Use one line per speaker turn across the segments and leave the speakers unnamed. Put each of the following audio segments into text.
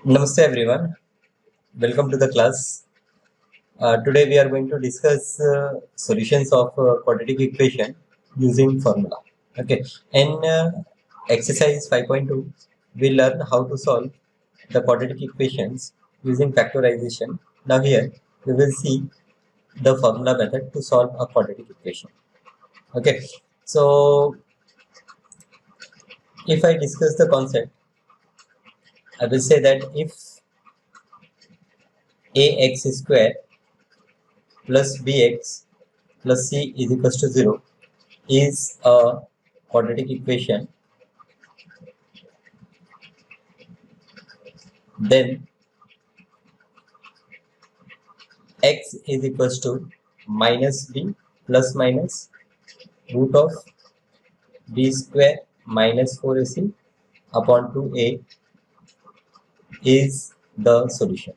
Namaste everyone, welcome to the class. Today we are going to discuss solutions of quadratic equation using formula. Okay, in exercise 5.2, we learn how to solve the quadratic equations using factorization. Now here we will see the formula method to solve a quadratic equation. Okay, so if I discuss the concept, I will say that if ax square plus bx plus c is equals to 0 is a quadratic equation, then x is equals to minus b plus minus root of b square minus 4ac upon 2a is the solution.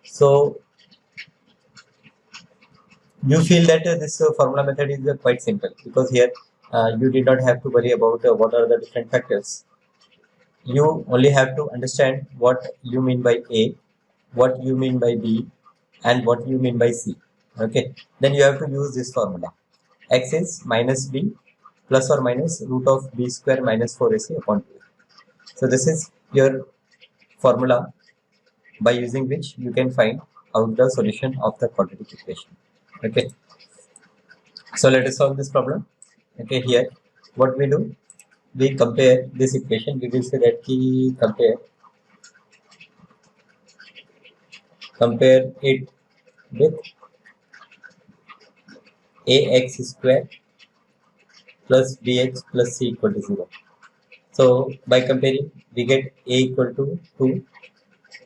So you feel that this formula method is quite simple because here you did not have to worry about what are the different factors. You only have to understand what you mean by a, what you mean by b, and what you mean by c. Okay, then you have to use this formula. X is minus b plus or minus root of b square minus 4ac upon 2. So this is your formula by using which you can find out the solution of the quadratic equation. Okay, so let us solve this problem. Okay, here what we do, we compare this equation. We will say that we compare it with ax square plus bx plus c equal to 0. So by comparing, we get a equal to 2,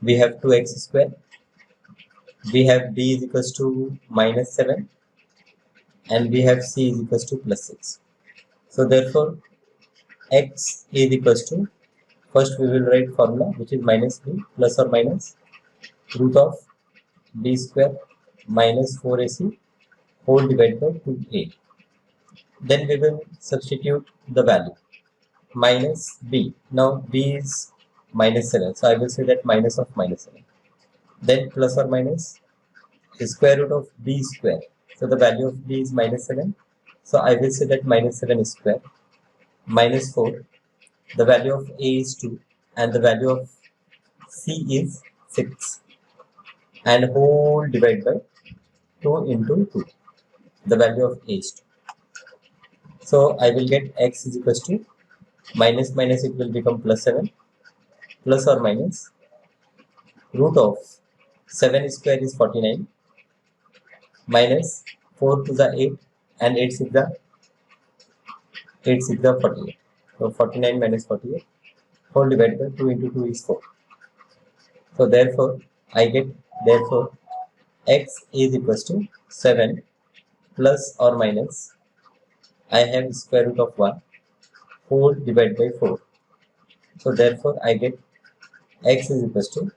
we have 2x square, we have b is equals to minus 7, and we have c is equals to plus 6. So therefore, x is equals to, first we will write formula which is minus b plus or minus root of b square minus 4ac whole divided by 2a. Then we will substitute the value minus b. Now b is minus 7, so I will say that minus of minus 7. Then plus or minus the square root of b square. So the value of b is minus 7. So I will say that minus 7 square minus 4. The value of a is 2 and the value of c is 6 and whole divided by 2 into 2. The value of a is 2. So I will get x is equals to minus minus, it will become plus 7 plus or minus root of 7 square is 49 minus 4 to the 8 and 8 is the 48. So 49 minus 48 whole divided by 2 into 2 is 4. So therefore I get, therefore x is equals to 7 plus or minus, I have square root of 1 whole divided by 4. So therefore I get x is equals to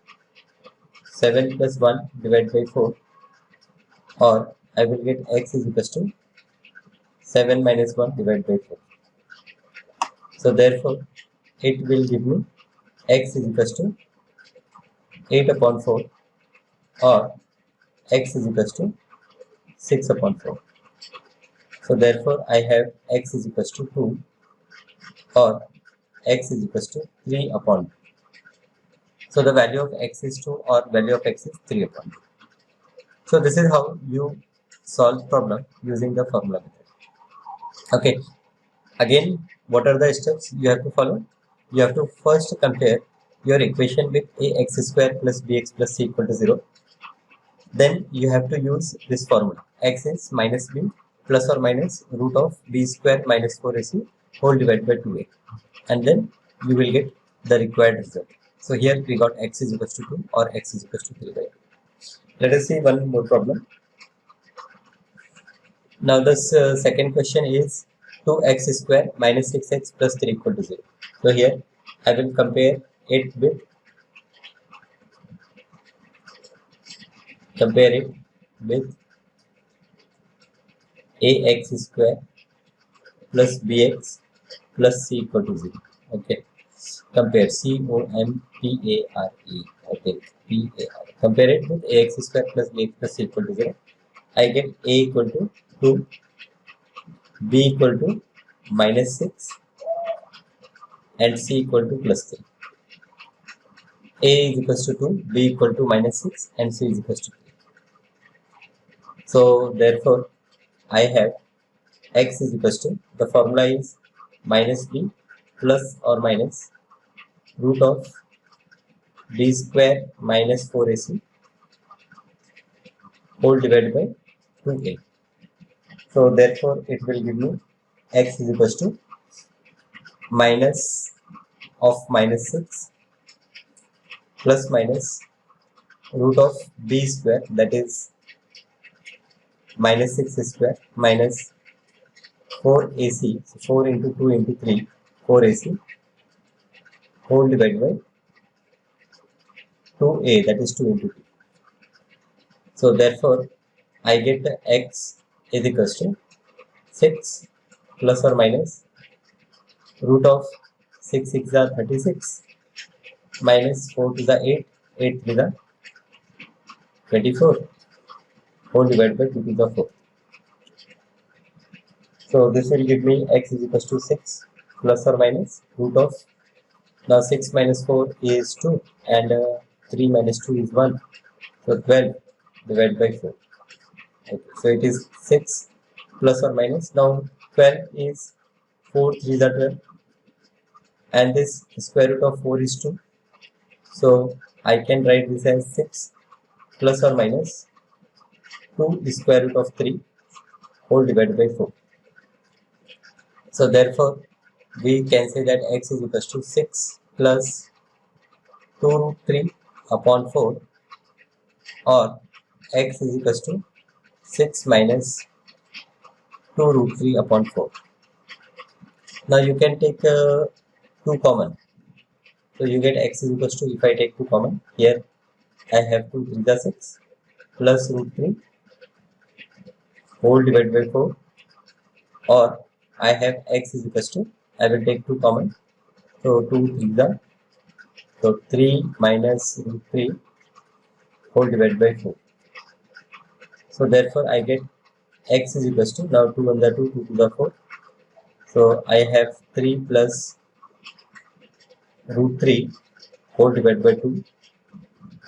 7 plus 1 divided by 4, or I will get x is equals to 7 minus 1 divided by 4. So therefore it will give me x is equals to 8 upon 4, or x is equals to 6 upon 4. So therefore I have x is equals to 2, or x is equals to 3 upon 2. So the value of x is 2 or value of x is 3 upon 2. So this is how you solve problem using the formula method. Okay, again, what are the steps you have to follow? You have to first compare your equation with ax square plus bx plus c equal to 0. Then you have to use this formula. X is minus b plus or minus root of b square minus 4ac whole divided by 2a. And then you will get the required result. So here we got x is equals to 2 or x is equals to 3 by 2. Let us see one more problem. Now this second question is 2x square minus 6x plus 3 equal to 0. So here I will compare it with ax square plus bx plus c equal to 0. Okay. compare COMPARE. Okay, PAR. Compare it with ax square plus bx plus c equal to 0. I get a equal to 2, b equal to minus 6, and c equal to plus 3. A is equals to 2, b equal to minus 6, and c is equals to 3. So therefore, I have x is equals to, the formula is minus b plus or minus root of b square minus 4ac whole divided by 2a. So therefore, it will give me x is equals to minus of minus 6 plus minus root of b square, that is minus 6 square minus 4ac, so 4 into 2 into 3, 4ac whole divided by 2a, that is 2 into 2. So therefore, I get the x is equals to 6 plus or minus root of 6 6 are 36 minus 4 to the 8, 8 to the 24 whole divided by 2 to the 4. So this will give me x is equals to 6 plus or minus root of, now 6 minus 4 is 2 and 3 minus 2 is 1. So 12 divided by 4. Okay. So it is 6 plus or minus, now 12 is 4 3 are 12 and this square root of 4 is 2. So I can write this as 6 plus or minus 2 square root of 3 whole divided by 4. So therefore, we can say that x is equals to 6 plus 2 root 3 upon 4, or x is equals to 6 minus 2 root 3 upon 4. Now you can take 2 common. So you get x is equals to, if I take 2 common, here I have 2 3 the 6 plus root 3 whole divided by 4, or I have x is equals to, I will take 2 common, so 2 3 the, so 3 minus root 3 whole divided by 4. So therefore, I get x is equals to, now 2 1 the 2, 2 to the 4. So I have 3 plus root 3 whole divided by 2,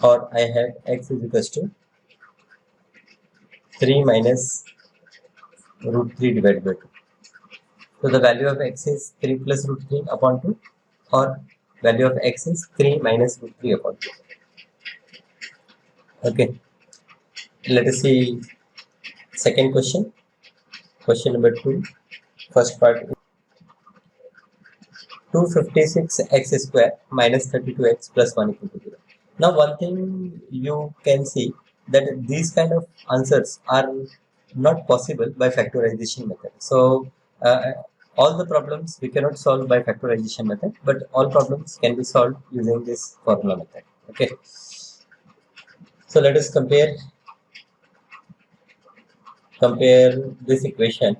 or I have x is equals to 3 minus root 3 divided by 2. So the value of x is 3 plus root 3 upon 2, or value of x is 3 minus root 3 upon 2. Okay, let us see second question. Question number 2, first part. 256x square minus 32x plus 1 equal to 0. Now one thing you can see that these kind of answers are not possible by factorization method. So all the problems we cannot solve by factorization method, but all problems can be solved using this formula method. Okay. So let us compare this equation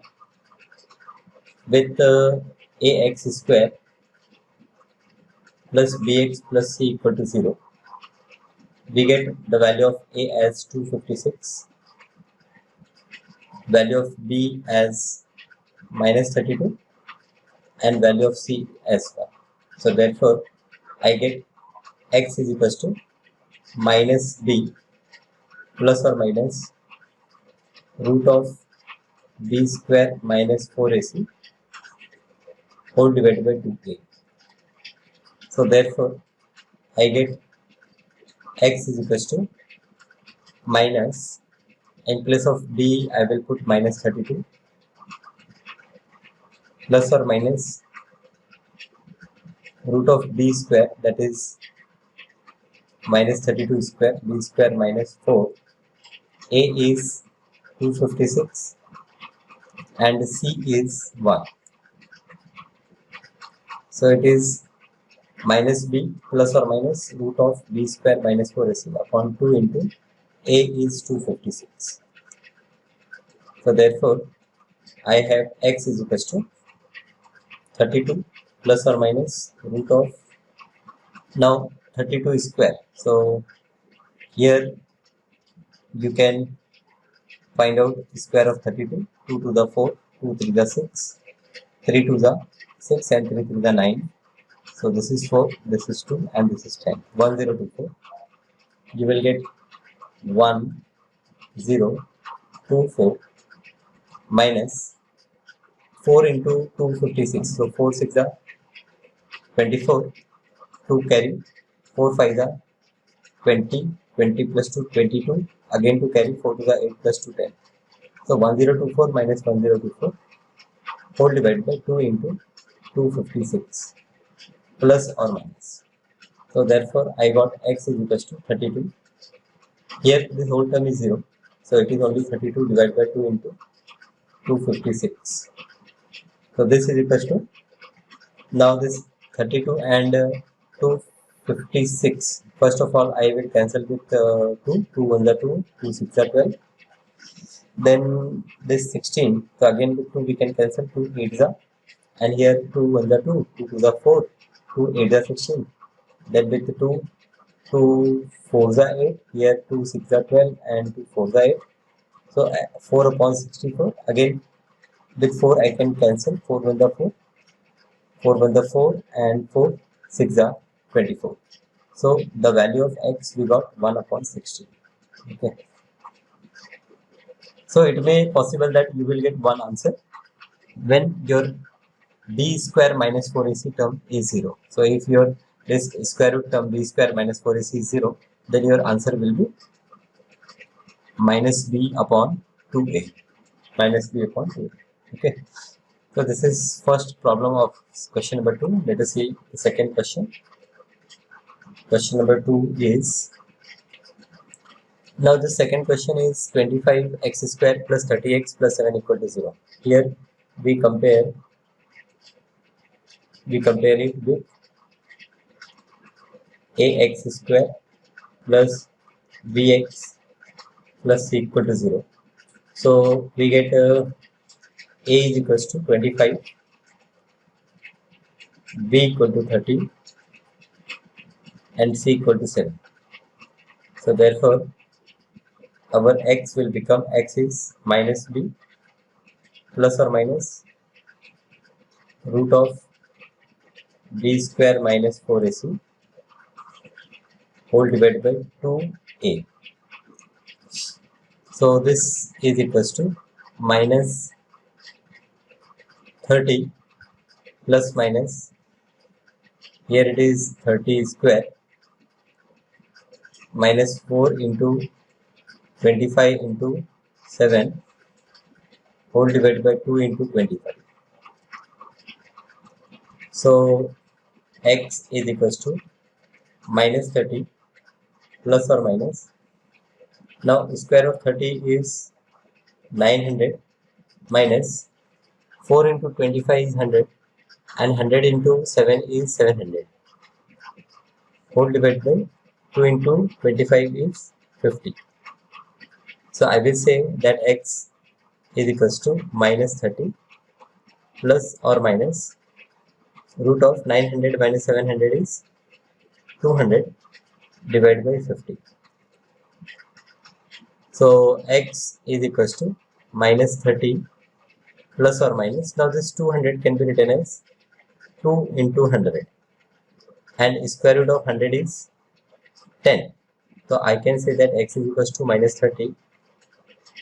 with ax square plus bx plus c equal to 0. We get the value of a as 256, value of b as minus 32, and value of c as 1. So therefore, I get x is equals to minus b plus or minus root of b square minus 4ac whole divided by 2a. So therefore, I get x is equals to minus, in place of b I will put minus 32 plus or minus root of b square, that is minus 32 square, b square minus 4. A is 256 and c is 1. So it is minus b plus or minus root of b square minus 4ac upon 2 into a is 256. So therefore, I have x is equals to 32 plus or minus root of Now 32 square. So here you can find out square of 32. 2 to the 4, 2 3 the 6, 3 to the 6 and 3 to the 9. So this is 4, this is 2 and this is 10. 1024. You will get 1024 minus 4 into 256. So 4 6 are 24. 2 carry 4 5 are 20. 20 plus 2 22. Again to carry 4 to the 8 plus 2 10. So 1024 minus 1024 whole divided by 2 into 256 plus or minus. So therefore I got x is equals to 32. Here this whole term is 0. So it is only 32 divided by 2 into 256. So this is equals to, now this 32 and 256. First of all I will cancel with 2. 2 1 are 2, 2 6 are 12. Then this 16. So again with 2 we can cancel, 2 8 are, and here 2 1 are 2, 2 2 are 4, 2 8 are 16. Then with 2 2 4 are 8, here 2 6 are 12 and 2 4 are 8. So 4 upon 64. Again with 4 I can cancel, 4 1 are 4, 4 1 are 4 and 4 6 are 24. So the value of x we got 1 upon 16. Okay. So it may possible that you will get one answer when your b square minus 4ac term is 0. So if your this square root term b square minus 4ac is 0, then your answer will be minus b upon 2a. Minus b upon 2a. Okay. So this is first problem of question number 2. Let us see the second question. Question number 2 is, now the second question is 25x square plus 30x plus 7 equal to 0. Here we compare it with ax square plus bx plus c equal to 0. So we get a is equals to 25, b equal to 30 and c equal to 7. So therefore our x will become, x is minus b plus or minus root of b square minus 4ac whole divided by 2a. So this is equals to minus 30 plus minus, here it is 30 square minus 4 into 25 into 7 whole divided by 2 into 25. So x is equals to minus 30 plus or minus, now square of 30 is 900 minus 4 into 25 is 100 and 100 into 7 is 700 whole divided by 2 into 25 is 50. So I will say that x is equals to minus 30 plus or minus root of 900 minus 700 is 200 divided by 50. So x is equals to minus 30 plus or minus, now this 200 can be written as 2 into 100 and square root of 100 is 10. So I can say that x is equals to minus 30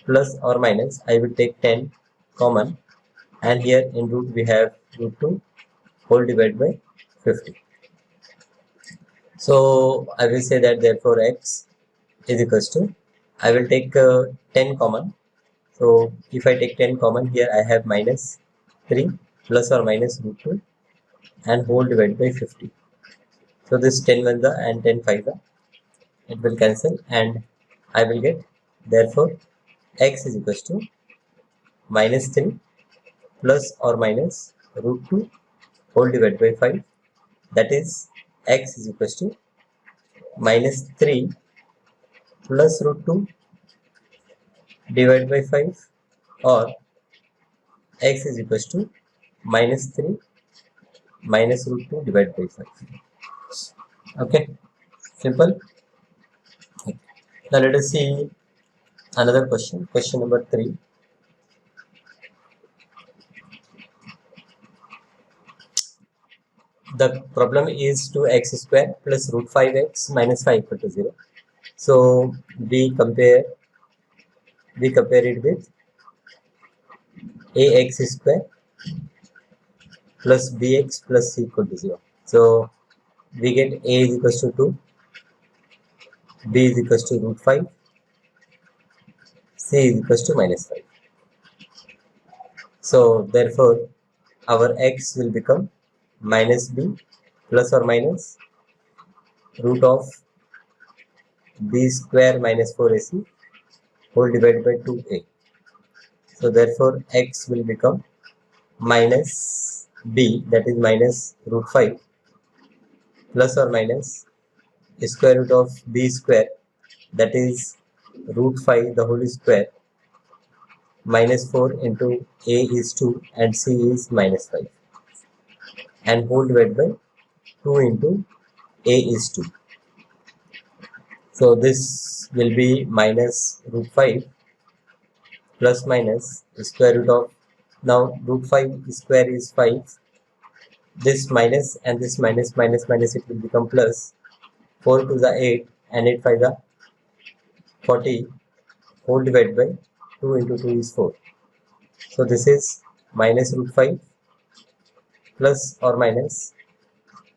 plus or minus, I will take 10 common, and here in root we have root 2 whole divided by 50. So I will say that therefore x is equals to, I will take 10 common. So if I take 10 common, here I have minus 3 plus or minus root 2 and whole divided by 50. So this 10 1 and 10 5, it will cancel and I will get, therefore x is equals to minus 3 plus or minus root 2 whole divided by 5, that is x is equals to minus 3 plus root 2 divided by 5, or x is equals to minus 3 minus root 2 divided by 5. Okay, simple. Now let us see another question. Question number 3. The problem is 2x square plus root 5x minus 5 equal to 0. So we compare it with ax square plus bx plus c equal to 0. So we get a is equals to 2, b is equals to root 5, c is equals to minus 5. So therefore our x will become minus b plus or minus root of b square minus 4ac whole divided by 2a. So therefore x will become minus b, that is minus root 5, plus or minus square root of b square, that is root 5 the whole square, minus 4 into a is 2 and c is minus 5, and whole divided by 2 into a is 2. So this will be minus root 5 plus minus square root of, now root 5 square is 5, this minus and this minus minus minus, it will become plus 4 to the 8 and 8 5 the 40 whole divided by 2 into 2 is 4. So this is minus root 5 plus or minus,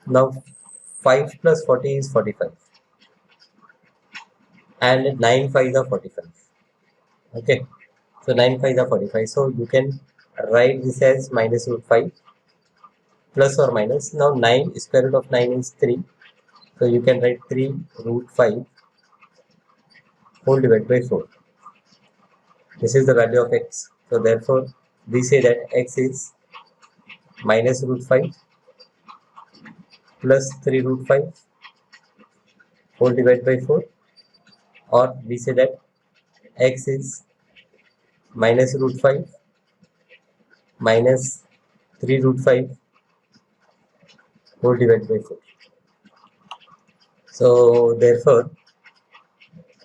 now 5 plus 40 is 45 and 9 5 are 45. Okay, so 9 5 are 45. So you can write this as minus root 5 plus or minus, now 9 square root of 9 is 3, so you can write 3 root 5 whole divided by 4. This is the value of x. So therefore we say that x is minus root 5 plus 3 root 5 whole divided by 4, or we say that x is minus root 5 minus 3 root 5 whole divided by 4. So therefore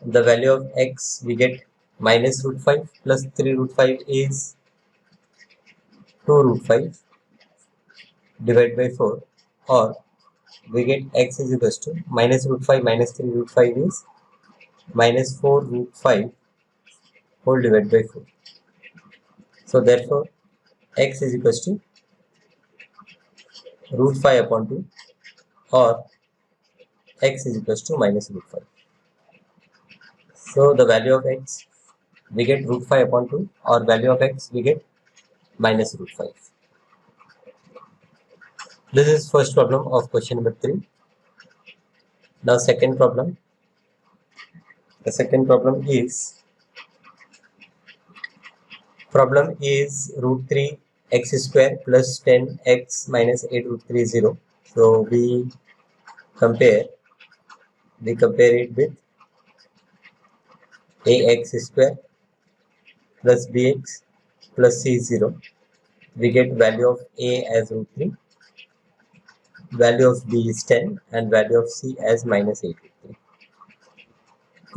the value of x, we get minus root 5 plus 3 root 5 is 2 root 5 divided by 4, or we get x is equals to minus root 5 minus 3 root 5 is minus 4 root 5 whole divided by 4. So therefore x is equals to root 5 upon 2, or x is equals to minus root 5. So the value of x, we get root 5 upon 2, or value of x we get minus root 5. This is first problem of question number 3. Now second problem. The second problem is root 3 x square plus 10 x minus 8 root 3 is 0. So we compare it with ax square plus bx plus c is 0. We get value of a as root 3, value of b is 10, and value of c as minus 8 root 3.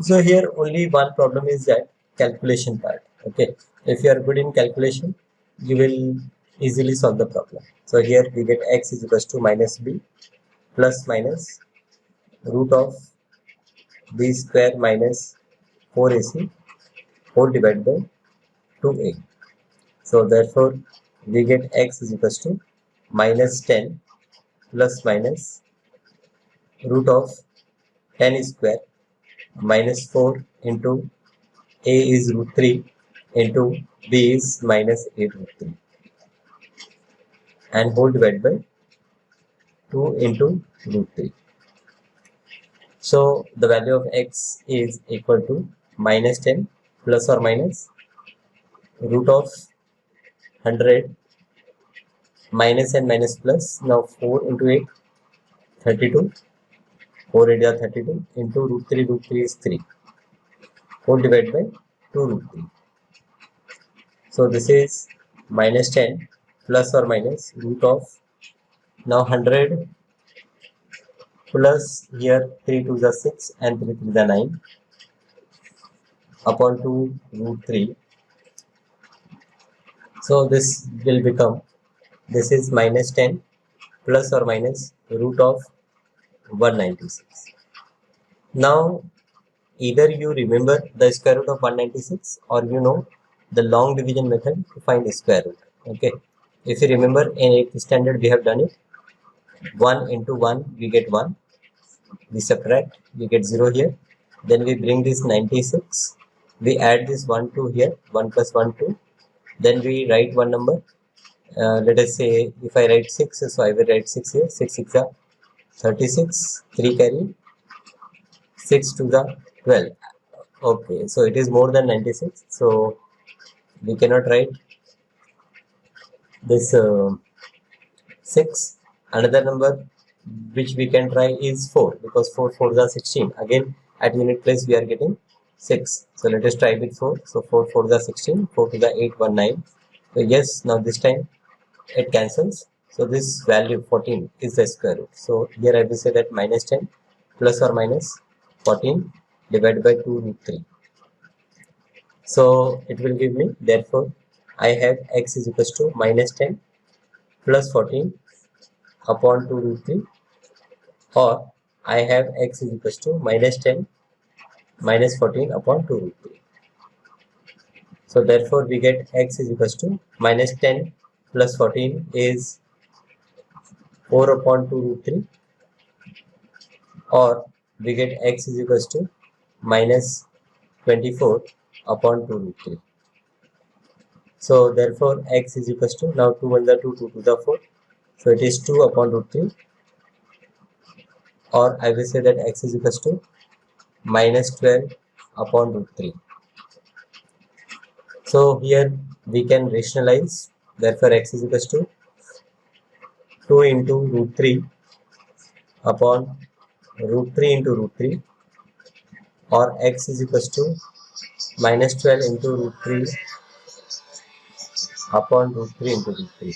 So here only one problem is that calculation part. Okay, if you are good in calculation, you will easily solve the problem. So here we get x is equals to minus b plus minus root of b square minus 4ac whole divided by 2a. So therefore we get x is equals to minus 10 plus minus root of 10 square minus 4 into a is root 3 into b is minus 8 root 3, and whole divided by 2 into root 3. So the value of x is equal to minus 10 plus or minus root of 100 minus and minus plus, now 4 into 8 32, 4 8 are 32 into root 3 is 3 whole divided by 2 root 3. So this is minus 10 plus or minus root of, now 100 plus here 3 to the 6 and 3 to the 9 upon 2 root 3. So this will become, this is minus 10 plus or minus root of 196. Now either you remember the square root of 196 or you know the long division method to find the square root. Okay, if you remember in 8th standard we have done it. 1 into 1 we get 1, we subtract, we get 0 here, then we bring this 96, we add this 1 2 here, 1 plus 1 2, then we write one number. Let us say if I write 6, so I will write 6 here. 6 6 are 36, 3 carry, 6 to the 12. Okay, so it is more than 96, so we cannot write this 6. Another number which we can try is 4, because 4 4s are 16. Again at unit place we are getting 6, so let us try with 4. So 4 4s are 16, 4 to the 8 1 9. So yes, now this time it cancels, so this value 14 is the square root. So here I will say that minus 10 plus or minus 14 divided by 2 root 3. So it will give me, therefore I have x is equals to minus 10 plus 14 upon 2 root 3, or I have x is equals to minus 10 minus 14 upon 2 root 3. So therefore we get x is equals to minus 10 plus 14 is 4 upon 2 root 3, or we get x is equals to minus 24 upon 2 root 3. So therefore x is equals to, now 2 1 the 2, 2 to the 4, so it is 2 upon root 3, or I will say that x is equals to minus 12 upon root 3. So here we can rationalize, therefore x is equals to 2 into root 3 upon root 3 into root 3, or x is equals to minus 12 into root 3 upon root 3 into root 3.